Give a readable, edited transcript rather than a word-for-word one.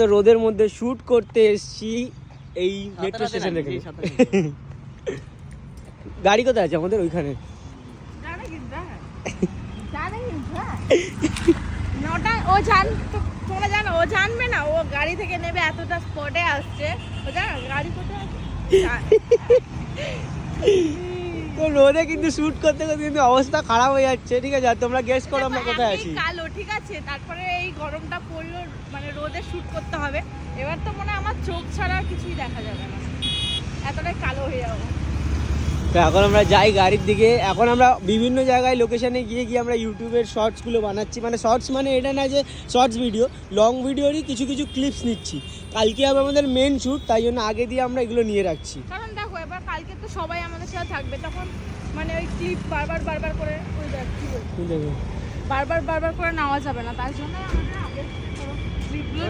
তো রোদের মধ্যে শুট করতে এসেছি এই মেট্রো স্টেশন থেকে। গাড়ি কোথায় আছে আমাদের? ওইখানে। ও জান, তোমরা জানো ও জানবে না, ও গাড়ি থেকে নেবে, এতটা স্পটে আসছে, ও জানো গাড়ি কোথায় আছে। তো রোদে কিন্তু শুট করতে করতে কিন্তু অবস্থা খারাপ হয়ে যাচ্ছে। ঠিক আছে, আর তোমরা গেস করো আমরা কোথায় আছি। কালো, ঠিক আছে, তারপরে এই গরমটা পড়লো, মানে রোদে শুট করতে হবে। এবার তো মনে হয় আমার চোখ ছাড়া কিছুই দেখা যাবে না, এতটাই কালো হয়ে যাবো। তো এখন আমরা যাই গাড়ির দিকে। এখন আমরা বিভিন্ন জায়গায় লোকেশনে গিয়ে আমরা ইউটিউবের শর্টসগুলো বানাচ্ছি। মানে শর্টস মানে এটা না যে শর্টস ভিডিও, লং ভিডিওরই কিছু কিছু ক্লিপস নিচ্ছি। কালকে হবে আমাদের মেন শ্যুট, তাই জন্য আগে দিয়ে আমরা এগুলো নিয়ে রাখছি। কারণ দেখো এবার কালকে তো সবাই আমাদের সাথে থাকবে, তখন মানে ওই ক্লিপ বারবার করে বারবার করে নেওয়া যাবে না, তাই জন্য আমাদের আগে ক্লিপগুলো